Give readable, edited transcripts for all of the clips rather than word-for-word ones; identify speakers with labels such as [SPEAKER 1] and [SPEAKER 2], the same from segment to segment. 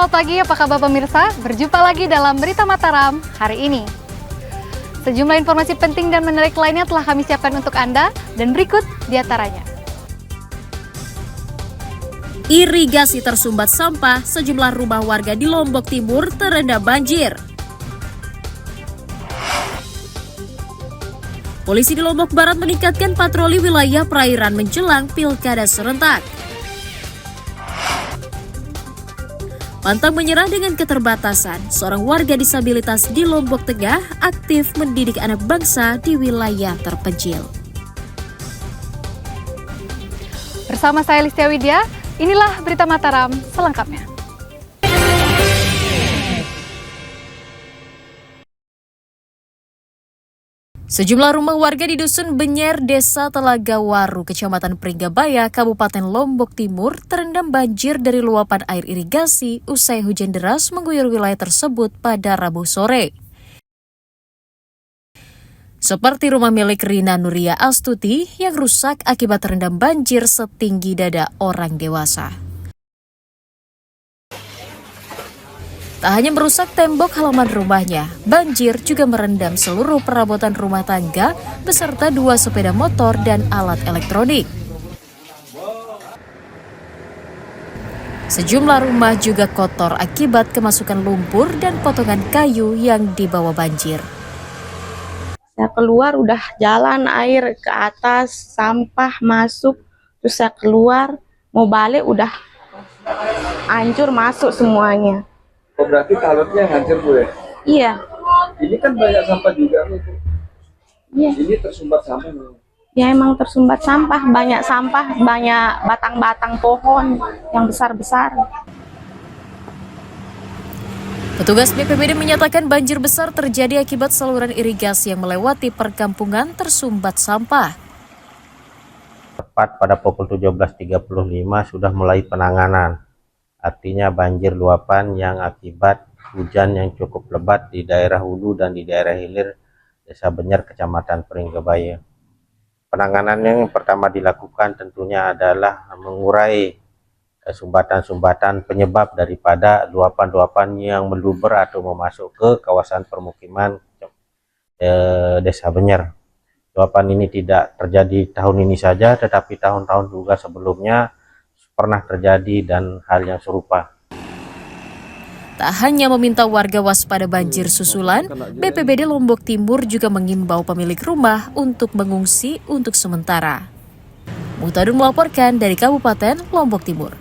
[SPEAKER 1] selamat pagi, apa kabar pemirsa? Berjumpa lagi dalam Berita Mataram hari ini. Sejumlah informasi penting dan menarik lainnya telah kami siapkan untuk Anda, dan berikut diantaranya.
[SPEAKER 2] Irigasi tersumbat sampah, sejumlah rumah warga di Lombok Timur terendam banjir. Polisi di Lombok Barat meningkatkan patroli wilayah perairan menjelang pilkada serentak. Pantang menyerah dengan keterbatasan, seorang warga disabilitas di Lombok Tengah aktif mendidik anak bangsa di wilayah terpencil.
[SPEAKER 1] Bersama saya Listia Widya, inilah Berita Mataram selengkapnya.
[SPEAKER 2] Sejumlah rumah warga di Dusun Benyer, Desa Telaga Waru, Kecamatan Pringgabaya, Kabupaten Lombok Timur terendam banjir dari luapan air irigasi usai hujan deras mengguyur wilayah tersebut pada Rabu sore. Seperti rumah milik Rina Nuria Astuti yang rusak akibat terendam banjir setinggi dada orang dewasa. Tak hanya merusak tembok halaman rumahnya, banjir juga merendam seluruh perabotan rumah tangga beserta 2 sepeda motor dan alat elektronik. Sejumlah rumah juga kotor akibat kemasukan lumpur dan potongan kayu yang dibawa banjir.
[SPEAKER 3] Saya keluar udah jalan air ke atas, sampah masuk, terus saya keluar, mau balik udah hancur masuk semuanya.
[SPEAKER 4] Oh, berarti talutnya hancur, Bu ya?
[SPEAKER 3] Iya.
[SPEAKER 4] Ini kan banyak sampah juga, Bu.
[SPEAKER 3] Iya.
[SPEAKER 4] Ini tersumbat sampah, Bu.
[SPEAKER 3] Ya emang tersumbat sampah, banyak batang-batang pohon yang besar-besar.
[SPEAKER 2] Petugas BPBD menyatakan banjir besar terjadi akibat saluran irigasi yang melewati perkampungan tersumbat sampah.
[SPEAKER 5] Tepat pada pukul 17.35 sudah mulai penanganan. Artinya banjir luapan yang akibat hujan yang cukup lebat di daerah hulu dan di daerah hilir Desa Benyer, Kecamatan Pringgabaya. Penanganan yang pertama dilakukan tentunya adalah mengurai sumbatan-sumbatan penyebab daripada luapan-luapan yang meluber atau memasuk ke kawasan permukiman Desa Benyer. Luapan ini tidak terjadi tahun ini saja, tetapi tahun-tahun juga sebelumnya pernah terjadi dan hal yang serupa.
[SPEAKER 2] Tak hanya meminta warga waspada banjir susulan, BPBD Lombok Timur juga mengimbau pemilik rumah untuk mengungsi untuk sementara. Muhtadun melaporkan dari Kabupaten Lombok Timur.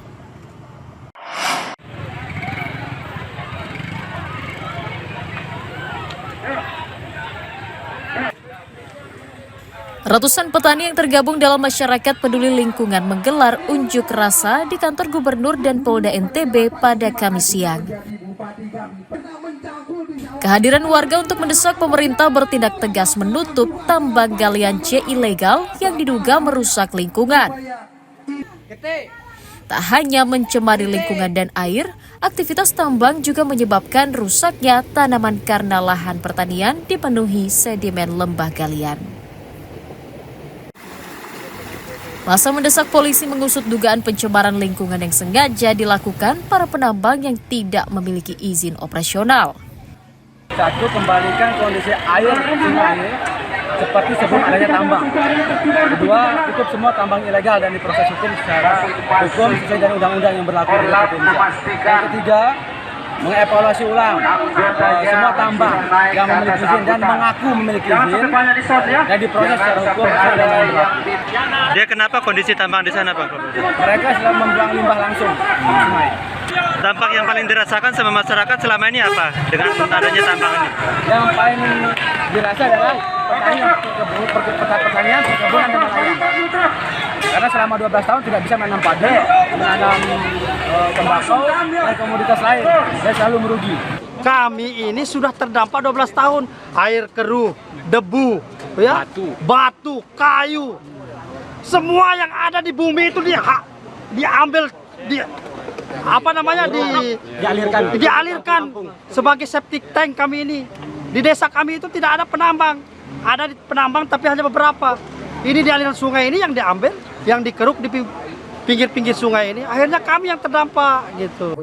[SPEAKER 2] Ratusan petani yang tergabung dalam masyarakat peduli lingkungan menggelar unjuk rasa di kantor Gubernur dan Polda NTB pada Kamis siang. Kehadiran warga untuk mendesak pemerintah bertindak tegas menutup tambang galian C ilegal yang diduga merusak lingkungan. Tak hanya mencemari lingkungan dan air, aktivitas tambang juga menyebabkan rusaknya tanaman karena lahan pertanian dipenuhi sedimen lembah galian. Masa mendesak polisi mengusut dugaan pencemaran lingkungan yang sengaja dilakukan para penambang yang tidak memiliki izin operasional.
[SPEAKER 6] Satu, kembalikan kondisi air sungai seperti sebelum adanya tambang. Kedua, tutup semua tambang ilegal dan diproses hukum secara hukum sesuai dengan undang-undang yang berlaku di Indonesia. Yang ketiga, mengevaluasi ulang semua tambang yang memiliki izin dan mengaku memiliki izin dan diproses secara hukum sesuai dengan yang berlaku.
[SPEAKER 7] Dia kenapa kondisi tambang di sana, Pak?
[SPEAKER 6] Mereka sedang membuang limbah langsung di sungai.
[SPEAKER 7] Dampak yang paling dirasakan sama masyarakat selama ini apa dengan adanya tambang ini?
[SPEAKER 6] Yang paling dirasa adalah pertanian, perkebunan dan nelayan. Karena selama 12 tahun tidak bisa menanam padi, menanam tembakau dan komoditas lain, dan selalu merugi.
[SPEAKER 8] Kami ini sudah terdampak 12 tahun, air keruh, debu, ya, batu, kayu, semua yang ada di bumi itu diambil, dialirkan sebagai septic tank kami ini. Di desa kami itu tidak ada penambang, ada penambang tapi hanya beberapa. Ini di aliran sungai ini yang diambil, yang dikeruk di pinggir-pinggir sungai ini, akhirnya kami yang terdampak gitu.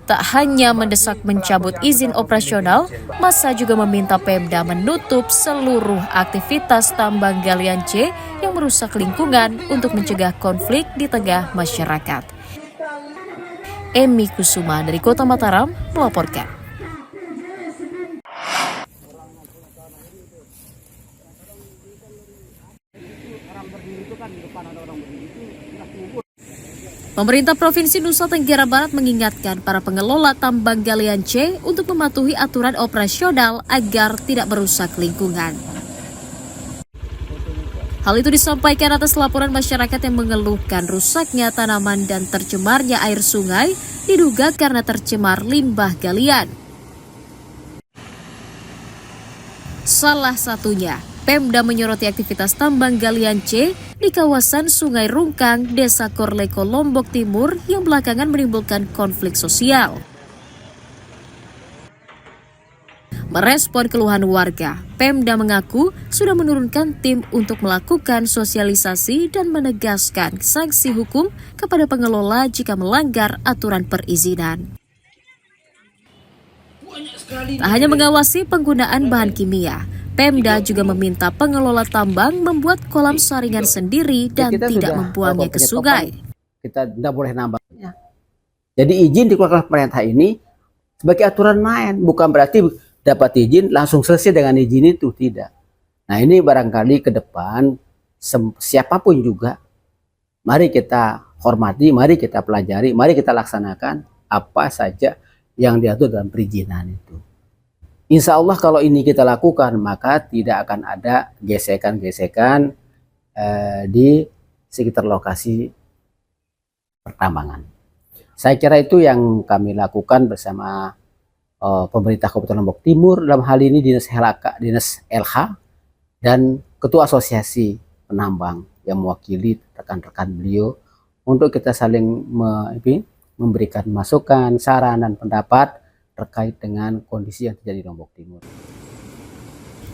[SPEAKER 2] Tak hanya mendesak mencabut izin operasional, massa juga meminta Pemda menutup seluruh aktivitas tambang galian C yang merusak lingkungan untuk mencegah konflik di tengah masyarakat. Emi Kusuma dari Kota Mataram melaporkan. Pemerintah Provinsi Nusa Tenggara Barat mengingatkan para pengelola tambang galian C untuk mematuhi aturan operasional agar tidak merusak lingkungan. Hal itu disampaikan atas laporan masyarakat yang mengeluhkan rusaknya tanaman dan tercemarnya air sungai diduga karena tercemar limbah galian. Salah satunya, Pemda menyoroti aktivitas tambang galian C di kawasan Sungai Rungkang, Desa Korleko, Lombok Timur yang belakangan menimbulkan konflik sosial. Merespon keluhan warga, Pemda mengaku sudah menurunkan tim untuk melakukan sosialisasi dan menegaskan sanksi hukum kepada pengelola jika melanggar aturan perizinan. Tak hanya mengawasi penggunaan bahan kimia, Pemda juga meminta pengelola tambang membuat kolam saringan sendiri dan tidak membuangnya ke sungai.
[SPEAKER 9] Kita tidak boleh nambah. Jadi izin dikeluarkan pemerintah ini sebagai aturan main, bukan berarti dapat izin langsung selesai dengan izin itu, tidak. Nah ini barangkali ke depan siapapun juga, mari kita hormati, mari kita pelajari, mari kita laksanakan apa saja yang diatur dalam perizinan itu. Insya Allah kalau ini kita lakukan, maka tidak akan ada gesekan-gesekan di sekitar lokasi pertambangan. Saya kira itu yang kami lakukan bersama pemerintah Kabupaten Lombok Timur, dalam hal ini Dinas LH dan Ketua Asosiasi Penambang yang mewakili rekan-rekan beliau, untuk kita saling memberikan masukan, saran, dan pendapat terkait dengan kondisi yang terjadi di Lombok Timur.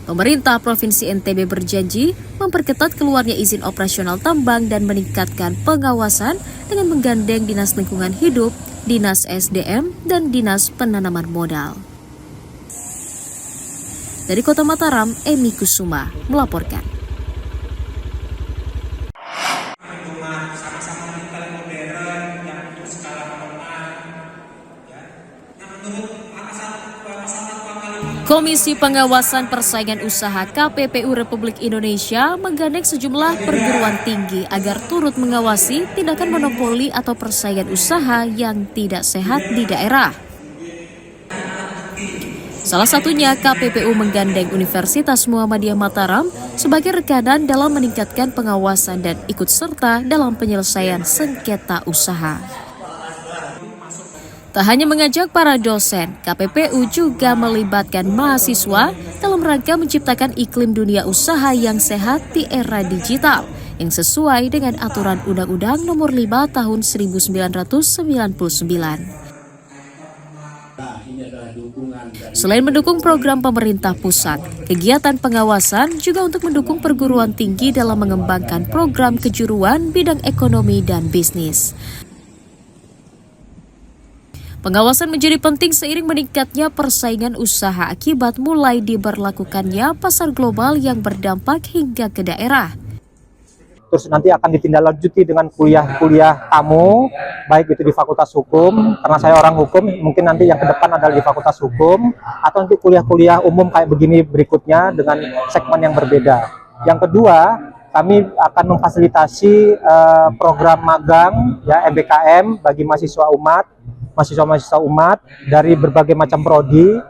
[SPEAKER 2] Pemerintah Provinsi NTB berjanji memperketat keluarnya izin operasional tambang dan meningkatkan pengawasan dengan menggandeng Dinas Lingkungan Hidup, Dinas SDM, dan Dinas Penanaman Modal. Dari Kota Mataram, Emi Kusuma melaporkan. Komisi Pengawasan Persaingan Usaha KPPU Republik Indonesia menggandeng sejumlah perguruan tinggi agar turut mengawasi tindakan monopoli atau persaingan usaha yang tidak sehat di daerah. Salah satunya KPPU menggandeng Universitas Muhammadiyah Mataram sebagai rekanan dalam meningkatkan pengawasan dan ikut serta dalam penyelesaian sengketa usaha. Tak hanya mengajak para dosen, KPPU juga melibatkan mahasiswa dalam rangka menciptakan iklim dunia usaha yang sehat di era digital yang sesuai dengan aturan Undang-Undang Nomor 5 Tahun 1999. Selain mendukung program pemerintah pusat, kegiatan pengawasan juga untuk mendukung perguruan tinggi dalam mengembangkan program kejuruan bidang ekonomi dan bisnis. Pengawasan menjadi penting seiring meningkatnya persaingan usaha akibat mulai diberlakukannya pasar global yang berdampak hingga ke daerah.
[SPEAKER 10] Terus nanti akan ditindaklanjuti dengan kuliah-kuliah tamu, baik itu di Fakultas Hukum, karena saya orang hukum, mungkin nanti yang ke depan adalah di Fakultas Hukum, atau untuk kuliah-kuliah umum kayak begini berikutnya dengan segmen yang berbeda. Yang kedua, kami akan memfasilitasi program magang ya MBKM bagi mahasiswa umat dari berbagai macam prodi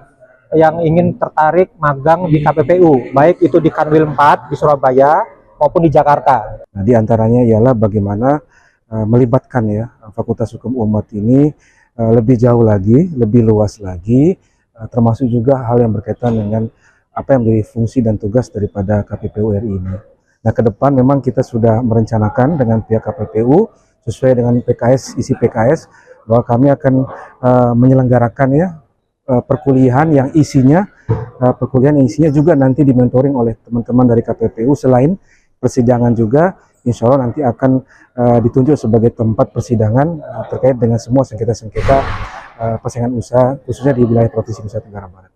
[SPEAKER 10] yang ingin tertarik magang di KPPU, baik itu di Kanwil 4 di Surabaya maupun di Jakarta.
[SPEAKER 11] Nah, di antaranya ialah bagaimana melibatkan ya Fakultas Hukum Umat ini lebih jauh lagi, lebih luas lagi, termasuk juga hal yang berkaitan dengan apa yang menjadi fungsi dan tugas daripada KPPU RI ini. Nah, ke depan memang kita sudah merencanakan dengan pihak KPPU sesuai dengan isi PKS, bahwa kami akan menyelenggarakan ya perkuliahan yang isinya juga nanti dimentoring oleh teman-teman dari KPPU. Selain persidangan juga insya Allah nanti akan ditunjuk sebagai tempat persidangan terkait dengan semua sengketa-sengketa persaingan usaha khususnya di wilayah Provinsi Nusa Tenggara Barat.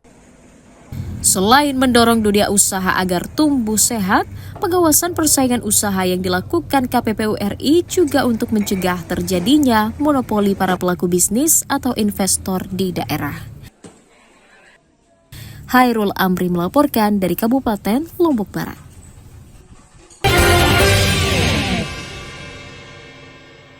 [SPEAKER 2] Selain mendorong dunia usaha agar tumbuh sehat, pengawasan persaingan usaha yang dilakukan KPPU RI juga untuk mencegah terjadinya monopoli para pelaku bisnis atau investor di daerah. Hairul Amri melaporkan dari Kabupaten Lombok Barat.